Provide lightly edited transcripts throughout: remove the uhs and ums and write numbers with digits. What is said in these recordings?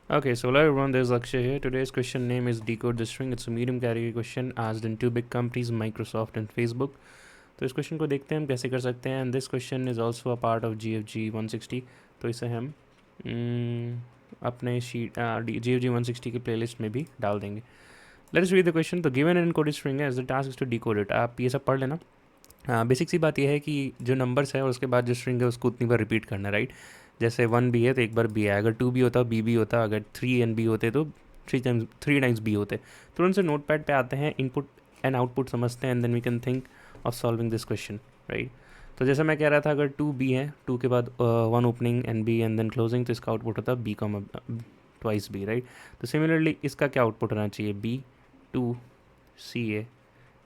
Okay, so hello everyone, this is Akshay here. Today's question name is Decode the String. It's a medium category question asked in two big companies, Microsoft and Facebook. तो इस question को देखते हैं हम कैसे कर सकते हैं. And this question is also a part of GFG 160. तो इसे हम अपने शीट GFG 160 की प्लेलिस्ट में भी डाल देंगे. Let's read the question. तो गिवन एन एनकोडेड स्ट्रिंग है, as the task is to decode it. आप ये सब पढ़ लेना. बेसिक सी बात यह है कि जो नंबर्स है और उसके बाद जो स्ट्रिंग है उसको उतनी बार रिपीट करना है, राइट. जैसे 1B है तो एक बार B है, अगर 2B होता बी भी होता, अगर 3 and B होते तो 3 times B होते. तुरंत से नोट पैड पर आते हैं, इनपुट एंड आउटपुट समझते हैं, and then we can think of solving this question, right. तो जैसे मैं कह रहा था, अगर 2B है, 2 के बाद 1 opening and B and then closing, तो इसका आउटपुट होता B comma twice B, right. तो सिमिलरली इसका क्या आउटपुट होना चाहिए, B2CA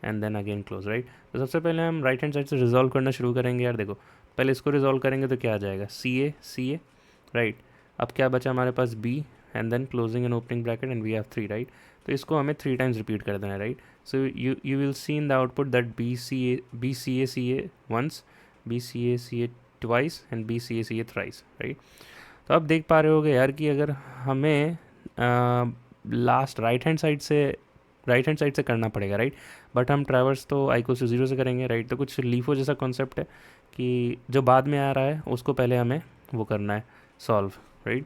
and then again close, right. तो सबसे पहले हम राइट हैंड साइड से रिजॉल्व करना शुरू करेंगे यार. देखो, पहले इसको रिजॉल्व करेंगे तो क्या आ जाएगा, CA, राइट. अब क्या बचा हमारे पास, B and then closing and opening bracket and we have 3, right. तो इसको हमें 3 टाइम्स रिपीट कर देना है, right. So you will see in the output that BCA once, BCA twice and BCA thrice, right. तो अब देख पा रहे होगे यार कि अगर हमें लास्ट राइट हैंड साइड से करना पड़ेगा, राइट. बट हम ट्रैवर्स तो आई इक्वल्स टू 0 से करेंगे, राइट. तो कुछ लीफो जैसा कॉन्सेप्ट है कि जो बाद में आ रहा है उसको पहले हमें वो करना है, सॉल्व, राइट.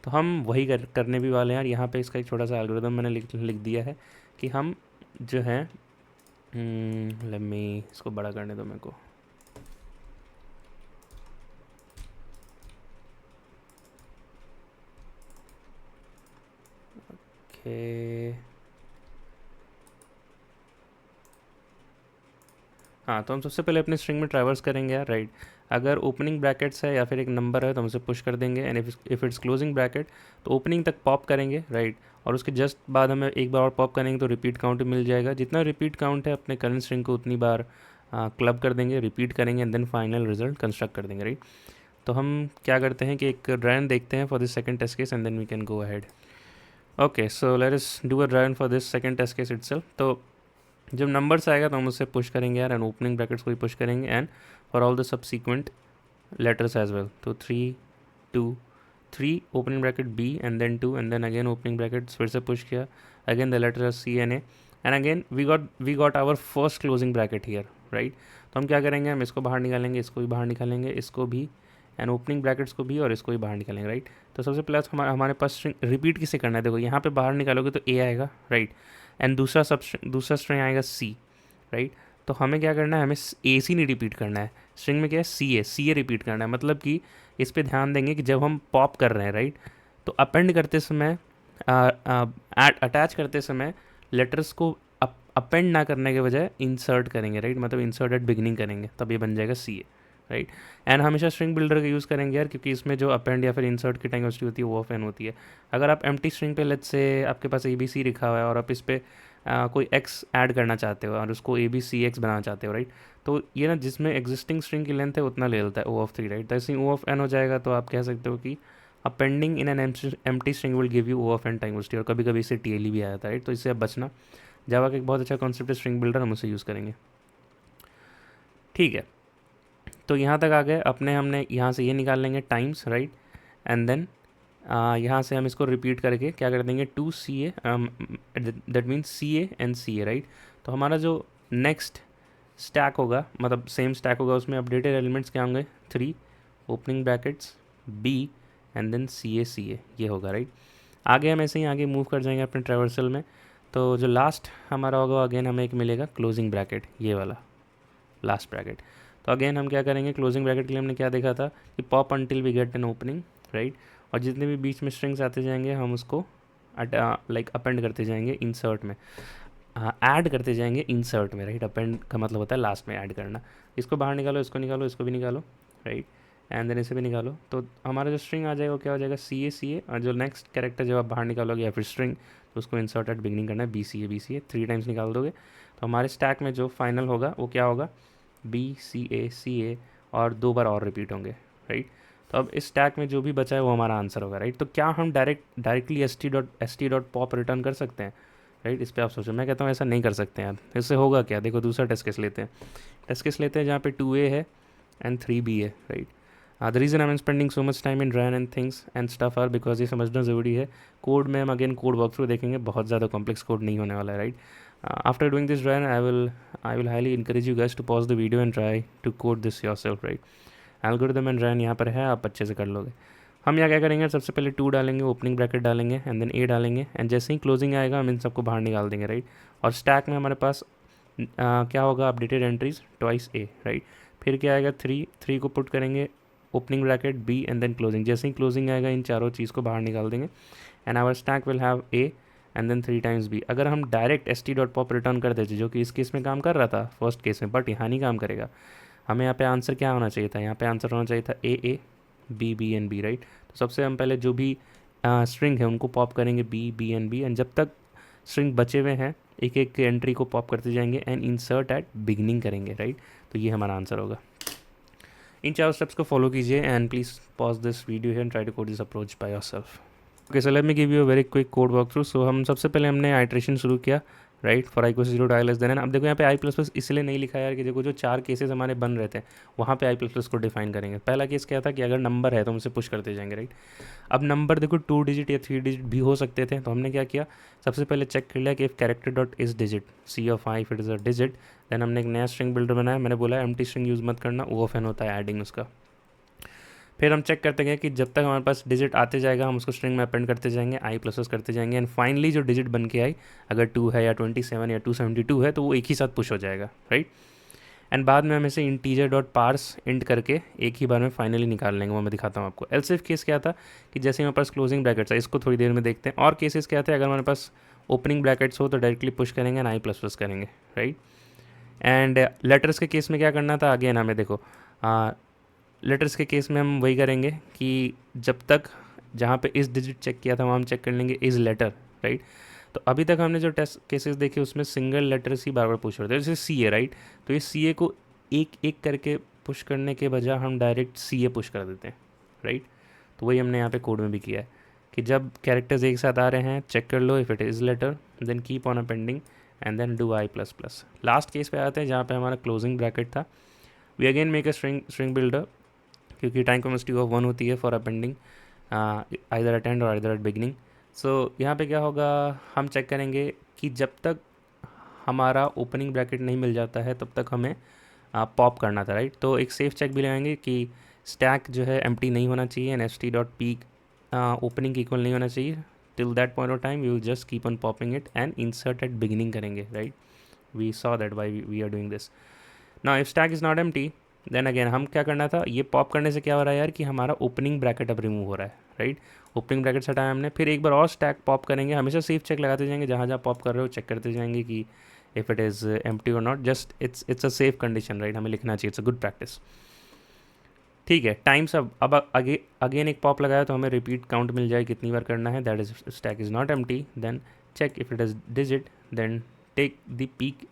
तो हम वही करने भी वाले हैं यार. यहाँ पे इसका एक छोटा सा एल्गोरिदम मैंने लिख दिया है कि हम जो है, लेट मी इसको बड़ा करने दो मेरे को. ओके, हाँ. तो हम सबसे पहले अपने स्ट्रिंग में ट्रैवर्स करेंगे यार, राइट. अगर ओपनिंग ब्रैकेट्स है या फिर एक नंबर है तो हम उसे पुश कर देंगे, and if it's closing bracket तो ओपनिंग तक पॉप करेंगे, राइट. और उसके जस्ट बाद हमें एक बार और पॉप करेंगे तो रिपीट काउंट मिल जाएगा. जितना रिपीट काउंट है अपने करंट स्ट्रिंग को उतनी बार क्लब कर देंगे, रिपीट करेंगे, and then final result construct कर देंगे, राइट. तो हम क्या करते हैं कि एक रन देखते हैं for this second test case and then we can go ahead. Okay, so let us do a run for this second test case itself. तो जब नंबर्स आएगा तो हम उससे पुश करेंगे यार, एंड ओपनिंग ब्रैकेट्स को भी पुश करेंगे, and for all the subsequent letters as well. तो 3 opening bracket B and then 2 and then again opening bracket फिर से पुश किया, again the letter CNA, and again we got our first closing bracket here, right. तो हम क्या करेंगे, हम इसको बाहर निकालेंगे, इसको भी बाहर निकालेंगे, इसको भी, एंड ओपनिंग ब्रैकेट्स को भी, और इसको भी बाहर निकालेंगे, राइट. तो सबसे पहले हमारे पास स्ट्रिंग रिपीट किसे करना है. देखो यहाँ पे बाहर निकालोगे तो A आएगा, राइट. एंड दूसरा स्ट्रिंग आएगा C, राइट. तो हमें क्या करना है, हमें AC नहीं रिपीट करना है. स्ट्रिंग में क्या है, CA रिपीट करना है. मतलब कि इस पे ध्यान देंगे कि जब हम पॉप कर रहे हैं, राइट, तो अपेंड करते समय, अटैच करते समय लेटर्स को अपेंड ना करने के बजाय इंसर्ट करेंगे, राइट. मतलब इंसर्ट एट बिगनिंग करेंगे, तब ये बन जाएगा CA, राइट. एंड हमेशा स्ट्रिंग बिल्डर का यूज़ करेंगे यार, क्योंकि इसमें जो अपेंड या फिर इंसर्ट की टाइम होती है वो ऑफ एन होती है. अगर आप एम्प्टी स्ट्रिंग पे लेट्स से आपके पास ABC लिखा हुआ है और आप इस पर कोई X ऐड करना चाहते हो और उसको ABCX बनाना चाहते हो, राइट. तो ये ना जिसमें एग्जिस्टिंग स्ट्रिंग की लेंथ है उतना ले लेता है O(3), राइट. तो ऐसे ही O(n) हो जाएगा. तो आप कह सकते हो कि appending in an empty string will give you O(n) times T, और कभी कभी इसे TLE भी आया था, राइट. तो इससे अब बचना. जावा का एक बहुत अच्छा कॉन्सेप्ट है स्ट्रिंग बिल्डर, हम उसे यूज़ करेंगे, ठीक है. तो यहाँ तक आ गए अपने, हमने यहाँ से ये निकाल लेंगे टाइम्स, राइट. एंड देन यहाँ से हम इसको रिपीट करके क्या कर देंगे, 2CA, that means CA and CA, right. तो हमारा जो नेक्स्ट स्टैक होगा, मतलब सेम स्टैक होगा, उसमें अपडेटेड एलिमेंट्स क्या होंगे, 3 opening brackets B and then CA ये होगा, राइट. आगे हम ऐसे ही आगे मूव कर जाएंगे अपने ट्रैवर्सल में. तो जो लास्ट हमारा होगा, अगेन हमें एक मिलेगा क्लोजिंग ब्रैकेट, ये वाला लास्ट ब्रैकेट. तो अगेन हम क्या करेंगे, क्लोजिंग ब्रैकेट के लिए हमने क्या देखा था कि pop until we get an opening, right. और जितने भी बीच में स्ट्रिंग्स आते जाएंगे हम उसको लाइक अपेंड करते जाएंगे इंसर्ट में, ऐड करते जाएंगे इंसर्ट में, राइट. अपेंड का मतलब होता है लास्ट में ऐड करना. इसको बाहर निकालो, इसको निकालो, इसको भी निकालो, राइट. एंड देन इसे भी निकालो. तो हमारा जो स्ट्रिंग आ जाएगा वो क्या हो जाएगा, CA. और जो नेक्स्ट कैरेक्टर जब आप बाहर निकालोगे या फिर स्ट्रिंग, तो उसको इंसर्ट एट बिगनिंग करना है, BCA 3 टाइम्स निकाल दोगे. तो हमारे स्टैक में जो फाइनल होगा वो क्या होगा, BCA और 2 बार और रिपीट होंगे, राइट. तो अब इस स्टैक में जो भी बचा है वो हमारा आंसर होगा, राइट. तो क्या हम डायरेक्टली st.pop रिटर्न कर सकते हैं, राइट. इस पर आप सोचो. मैं कहता हूँ ऐसा नहीं कर सकते हैं आप. इससे होगा क्या, देखो दूसरा टेस्ट केस लेते हैं. टेस्ट केस लेते हैं जहाँ पे 2A है एंड 3B है, right. The reason I am spending so much time in run and things and stuff are because ये समझना ज़रूरी है। कोड में हम अगेन कोड वॉक थ्रू देखेंगे, बहुत ज़्यादा कॉम्प्लेक्स कोड नहीं होने वाला है, right. After doing this run I will highly encourage you guys to pause the video and try to code this yourself, right. Algorithm and run यहाँ पर है, आप अच्छे से कर लोगे। हम यहाँ क्या करेंगे, सबसे पहले 2 डालेंगे, ओपनिंग ब्रैकेट डालेंगे एंड देन ए डालेंगे, एंड जैसे ही क्लोजिंग आएगा हम इन सबको बाहर निकाल देंगे, राइट। और स्टैक में हमारे पास क्या होगा, updated entries twice A, right. फिर क्या आएगा, 3 को पुट करेंगे, opening bracket B and then closing, जैसे ही क्लोजिंग आएगा इन चारों चीज़ को बाहर निकाल देंगे and our stack will have A and then 3 times B. अगर हम डायरेक्ट st.pop रिटर्न कर देते, जो कि इस केस में काम कर रहा था फर्स्ट केस में, बट यहाँ नहीं काम करेगा, हमें यहाँ पे आंसर क्या होना चाहिए था, यहाँ पे आंसर होना चाहिए था A B B and B, right. तो सबसे हम पहले जो भी स्ट्रिंग है उनको पॉप करेंगे बी एंड बी, एंड जब तक स्ट्रिंग बचे हुए हैं एक एक एंट्री को पॉप करते जाएंगे एंड इंसर्ट एट बिगनिंग करेंगे, राइट। तो ये हमारा आंसर होगा। इन 4 स्टेप्स को फॉलो कीजिए and please pause this video and try to code this approach by yourself. Okay, so let me give you a very quick code walk through. सो हम सबसे पहले हमने आइट्रेशन शुरू किया, right, for i = 0 to i less than n। अब देखो यहाँ पे i++ इसलिए नहीं लिखा यार कि देखो जो 4 केसेस हमारे बन रहे थे वहाँ पे i++ को डिफाइन करेंगे। पहला केस क्या था कि अगर नंबर है तो हम उसे पुश करते जाएंगे, राइट। अब नंबर देखो 2 डिजिट या 3 डिजिट भी हो सकते थे, तो हमने क्या किया, सबसे पहले चेक कर लिया कि if character dot is digit C of I if it is a digit, then हमने एक नया स्ट्रिंग बिल्डर बनाया। मैंने बोला एम्प्टी स्ट्रिंग यूज़ मत करना, वो ऑफन होता है एडिंग उसका। फिर हम चेक करते गए कि जब तक हमारे पास डिजिट आते जाएगा हम उसको स्ट्रिंग में अपेंड करते जाएंगे, i++ करते जाएंगे, एंड फाइनली जो डिजिट बन के आई, अगर 2 है या 27 या 272 है तो वो एक ही साथ पुश हो जाएगा, राइट। एंड बाद में हम इसे इंटीजर डॉट पार्स इंट करके एक ही बार में फाइनली निकाल लेंगे, वो मैं दिखाता हूँ आपको। एल्स इफ केस क्या था कि जैसे हमारे पास क्लोजिंग ब्रैकेट्स है, इसको थोड़ी देर में देखते हैं। और केसेस क्या थे, अगर हमारे पास ओपनिंग ब्रैकेट्स हो तो डायरेक्टली पुश करेंगे एंड i++ करेंगे, राइट। एंड लेटर्स के केस में क्या करना था, अगेन हमें देखो लेटर्स के केस में हम वही करेंगे कि जब तक जहाँ पे इस डिजिट चेक किया था वहाँ हम चेक कर लेंगे इज़ लेटर, राइट। तो अभी तक हमने जो टेस्ट केसेस देखे उसमें सिंगल लेटर्स ही बार बार पुश होते हैं, जैसे सी ए, राइट। तो ये सी ए को एक एक करके पुश करने के बजाय हम डायरेक्ट सी ए पुश कर देते हैं, राइट। तो वही हमने यहाँ पे कोड में भी किया है कि जब कैरेक्टर्स एक साथ आ रहे हैं चेक कर लो, if it is letter then keep on appending and then do i++। Last case पे आते हैं जहाँ पे हमारा क्लोजिंग ब्रैकेट था। We again make a string builder, क्योंकि टाइम कॉन्स्टिट्यूट ऑफ 1 होती है for appending either at end और आइदर एट बिगनिंग। सो यहाँ पे क्या होगा, हम चेक करेंगे कि जब तक हमारा ओपनिंग ब्रैकेट नहीं मिल जाता है तब तक हमें पॉप करना था, राइट। तो एक सेफ चेक भी लगाएंगे कि स्टैक जो है एम्प्टी नहीं होना चाहिए एंड st.peak ओपनिंग इक्वल नहीं होना चाहिए। Till that point of time we will just keep on popping it and insert at beginning करेंगे, right. We saw that why we are doing this. Now if stack is not empty then again हम क्या करना था, ये pop करने से क्या हो रहा है यार कि हमारा ओपनिंग ब्रैकेट अब रिमूव हो रहा है, राइट। ओपनिंग ब्रैकेट हटाया हमने, फिर एक बार और स्टैक पॉप करेंगे। हमेशा सेफ चेक लगाते जाएंगे, जहाँ जहाँ पॉप कर रहे हो चेक करते जाएंगे कि इफ़ इट इज़ एम्प्टी और not, just it's a safe condition, right. हमें लिखना चाहिए, इट्स अ गुड प्रैक्टिस, ठीक है। टाइम्स अब अगेन एक पॉप लगाया तो हमें रिपीट काउंट मिल जाए कितनी बार करना है। That is stack is not empty, then check if it is digit, then take the peek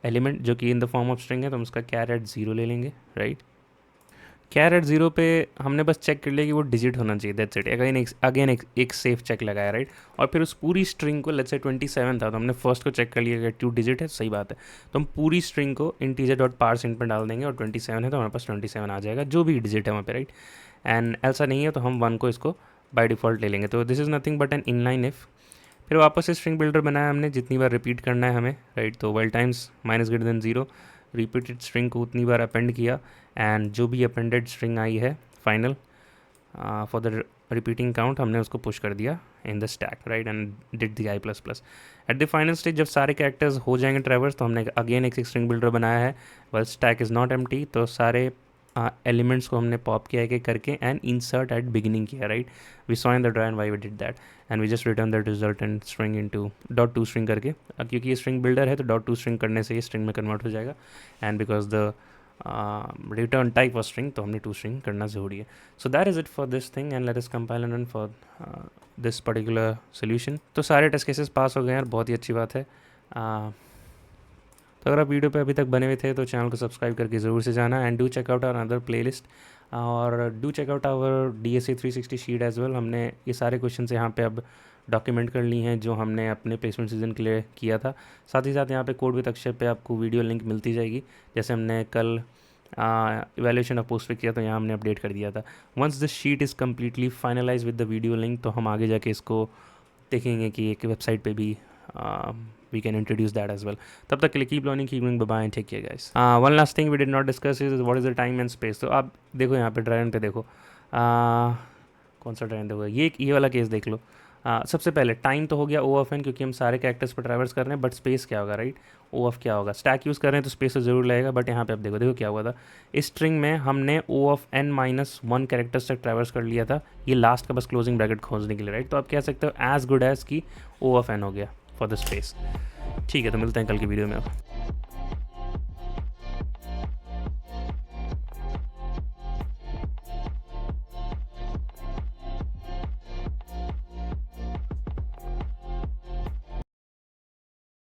element जो कि in the form of string है, तो हम उसका char@0 ले लेंगे, राइट। char@0 पे हमने बस चेक कर लिया कि वो डिजिट होना चाहिए, दैट्स इट। अगेन एक सेफ चेक लगाया, राइट। और फिर उस पूरी स्ट्रिंग को, लेट्स से 27 था तो हमने फर्स्ट को चेक कर लिया कि 2 डिजिट है, सही बात है। तो हम पूरी स्ट्रिंग को integer.parseInt में डाल देंगे और 27 है तो हमारे पास 27 आ जाएगा, जो भी डिजिट है वहाँ पे, राइट। एंड ऐसा नहीं है तो हम 1 को इसको बाय डिफ़ॉल्ट ले लेंगे। तो this is nothing but an inline if. फिर वापस से स्ट्रिंग बिल्डर बनाया हमने, जितनी बार रिपीट करना है हमें, राइट। तो वाइल टाइम्स -0 रिपीटेड स्ट्रिंग को उतनी बार अपेंड किया एंड जो भी अपेंडेड स्ट्रिंग आई है final for the repeating count हमने उसको पुश कर दिया in the stack, right, and did the i++। At the final stage जब सारे कैरेक्टर्स हो जाएंगे ट्रैवर्स, तो हमने अगेन एक स्ट्रिंग बिल्डर बनाया है, well stack is not empty, तो सारे एलिमेंट्स को हमने पॉप किया एक करके एंड इंसर्ट एट बिगिनिंग किया, right. We saw in the draw and why we did that and we just return that result and string into .to string करके। क्योंकि ये स्ट्रिंग बिल्डर है तो .to स्ट्रिंग करने से ये स्ट्रिंग में कन्वर्ट हो जाएगा, and because the return type of string, तो हमने 2 स्ट्रिंग करना ज़रूरी है। So that is it for this thing and let us compile and run for this particular solution. तो सारे टेस्ट केसेस पास हो गए यार, बहुत ही अच्छी बात है। तो अगर आप वीडियो पे अभी तक बने हुए थे तो चैनल को सब्सक्राइब करके ज़रूर से जाना and do check out our other playlist और do check out our DSA 360 sheet as well. हमने ये सारे क्वेश्चन यहाँ पे अब डॉक्यूमेंट कर ली हैं जो हमने अपने प्लेसमेंट सीजन के लिए किया था। साथ ही साथ यहाँ पे कोड विद अक्षर पे आपको वीडियो लिंक मिलती जाएगी, जैसे हमने कल इवैल्यूएशन ऑफ पोस्ट पे किया तो यहाँ हमने अपडेट कर दिया था। Once this sheet is completely finalise with the video link, तो हम आगे जाके इसको देखेंगे कि एक वेबसाइट पे भी we can introduce that as well. तब तक के लिए keep learning, keep doing, bye bye, take care guys. One last thing we did not discuss is what is the time and space. तो आप देखो यहाँ पे ड्राइवन पे देखो, कौन सा ड्राइवन देखो, ये वाला केस देख लो। सबसे पहले टाइम तो हो गया ओ ऑफ एन, क्योंकि हम सारे कैरेक्टर्स पर ट्रैवर्स कर रहे हैं, बट स्पेस क्या होगा, राइट? ओ ऑफ क्या होगा, स्टैक यूज़ कर रहे हैं तो स्पेस तो ज़रूर लगेगा, बट यहाँ पे आप देखो देखो क्या हुआ था। इस स्ट्रिंग में हमने O of N minus one characters तक ट्रैवर्स कर लिया था, ये लास्ट का बस क्लोजिंग ब्रैकेट खोजने के लिए, राइट? तो आप कह सकते हो एज गुड एज की ओ ऑफ एन हो गया फॉर द स्पेस। ठीक है, तो मिलते हैं कल की वीडियो में अब।